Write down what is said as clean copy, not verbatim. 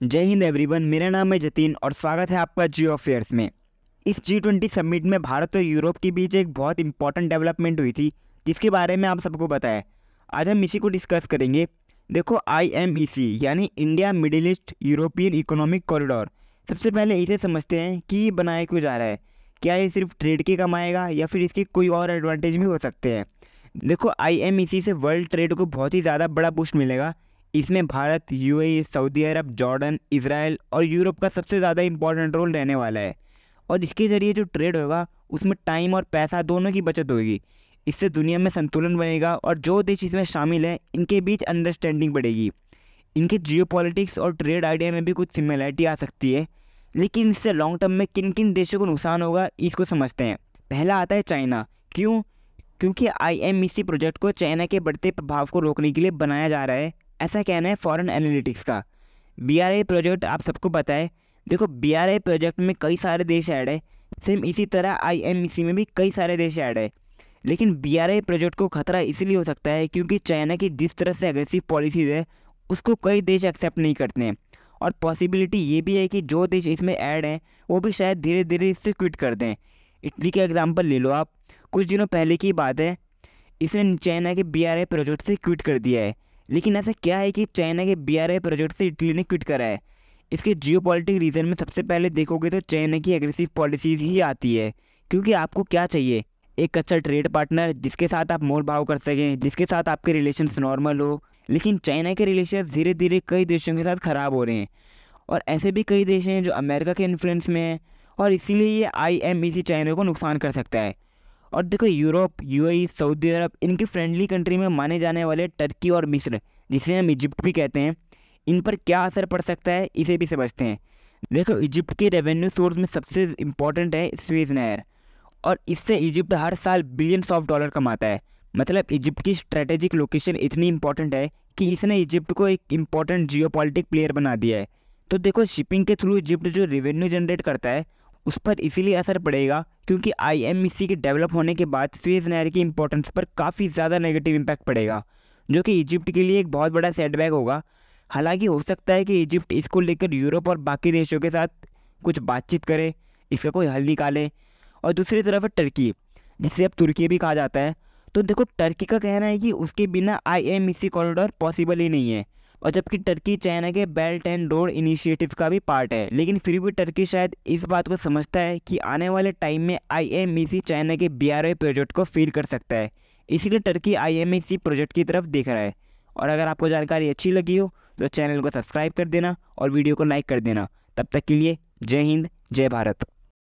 जय हिंद एवरीवन, मेरा नाम है जतिन और स्वागत है आपका जियो अफेयर्स में। इस G20 समिट में भारत और यूरोप के बीच एक बहुत इंपॉर्टेंट डेवलपमेंट हुई थी जिसके बारे में आप सबको पता है। आज हम इसी को डिस्कस करेंगे। देखो, IMEC यानी India middle east European economic corridor. सबसे पहले इसे समझते हैं कि ये बनाया क्यों जा रहा है। क्या ये सिर्फ ट्रेड के कमाएगा या फिर इसके कोई और एडवांटेज भी हो सकते हैं। देखो, IMEC से वर्ल्ड ट्रेड को बहुत ही ज़्यादा बड़ा बूस्ट मिलेगा। इसमें भारत, UAE, सऊदी अरब, जॉर्डन, इजराइल और यूरोप का सबसे ज़्यादा इंपॉर्टेंट रोल रहने वाला है। और इसके ज़रिए जो ट्रेड होगा उसमें टाइम और पैसा दोनों की बचत होगी। इससे दुनिया में संतुलन बनेगा और जो देश इसमें शामिल है इनके बीच अंडरस्टैंडिंग बढ़ेगी। इनके जियोपॉलिटिक्स और ट्रेड आइडिया में भी कुछ सिमिलरिटी आ सकती है, लेकिन इससे लॉन्ग टर्म में किन किन देशों को नुकसान होगा इसको समझते हैं। पहला आता है चाइना। क्यों? क्योंकि IMEC प्रोजेक्ट को चाइना के बढ़ते प्रभाव को रोकने के लिए बनाया जा रहा है, ऐसा कहना है फॉरेन एनालिटिक्स का। BRI प्रोजेक्ट आप सबको पता है। देखो, BRI प्रोजेक्ट में कई सारे देश ऐड है, सेम इसी तरह IMEC में भी कई सारे देश ऐड है। लेकिन BRI प्रोजेक्ट को खतरा इसलिए हो सकता है क्योंकि चाइना की जिस तरह से एग्रेसिव पॉलिसीज़ है उसको कई देश एक्सेप्ट नहीं करते हैं। और पॉसिबिलिटी ये भी है कि जो देश इसमें ऐड हैं वो भी शायद धीरे धीरे इससे क्विट कर दें। इटली का एग्जाम्पल ले लो आप। कुछ दिनों पहले की बात है, इसने चाइना के BRI प्रोजेक्ट से क्विट कर दिया है। लेकिन ऐसा क्या है कि चाइना के BRI प्रोजेक्ट से इटली ने क्विट करा है? इसके जियोपॉलिटिक रीज़न में सबसे पहले देखोगे तो चाइना की एग्रेसिव पॉलिसीज़ ही आती है। क्योंकि आपको क्या चाहिए? एक अच्छा ट्रेड पार्टनर जिसके साथ आप मोल भाव कर सकें, जिसके साथ आपके रिलेशंस नॉर्मल हो। लेकिन चाइना के रिलेशन धीरे धीरे कई देशों के साथ ख़राब हो रहे हैं और ऐसे भी कई देश हैं जो अमेरिका के इन्फ्लुएंस में हैं और इसीलिए ये IMEC चाइना को नुकसान कर सकता है। और देखो, यूरोप, UAE, सऊदी अरब, इनकी फ्रेंडली कंट्री में माने जाने वाले टर्की और मिस्र, जिसे हम इजिप्ट भी कहते हैं, इन पर क्या असर पड़ सकता है इसे भी समझते हैं। देखो, इजिप्ट के रेवेन्यू सोर्स में सबसे इम्पॉर्टेंट है स्वेज नहर और इससे इजिप्ट हर साल बिलियंस ऑफ डॉलर कमाता है। मतलब इजिप्ट की स्ट्रेटेजिक लोकेशन इतनी इंपॉर्टेंट है कि इसने इजिप्ट को एक इम्पॉर्टेंट जियोपॉलिटिक प्लेयर बना दिया है। तो देखो, शिपिंग के थ्रू इजिप्ट जो रेवेन्यू जनरेट करता है उस पर इसीलिए असर पड़ेगा क्योंकि IMEC के डेवलप होने के बाद स्वेज नहर की इंपॉर्टेंस पर काफ़ी ज़्यादा नेगेटिव इम्पैक्ट पड़ेगा, जो कि इजिप्ट के लिए एक बहुत बड़ा सेटबैक होगा। हालांकि हो सकता है कि इजिप्ट इसको लेकर यूरोप और बाकी देशों के साथ कुछ बातचीत करे, इसका कोई हल निकाले। और दूसरी तरफ है टर्की, जिसे अब तुर्की भी कहा जाता है। तो देखो, टर्की का कहना है कि उसके बिना IMEC कॉरिडोर पॉसिबल ही नहीं है। और जबकि टर्की चाइना के बेल्ट एंड रोड इनिशिएटिव का भी पार्ट है, लेकिन फिर भी टर्की शायद इस बात को समझता है कि आने वाले टाइम में IMEC चाइना के BRI प्रोजेक्ट को फील कर सकता है। इसीलिए टर्की IMEC प्रोजेक्ट की तरफ देख रहा है। और अगर आपको जानकारी अच्छी लगी हो तो चैनल को सब्सक्राइब कर देना और वीडियो को लाइक कर देना। तब तक के लिए जय हिंद, जय भारत।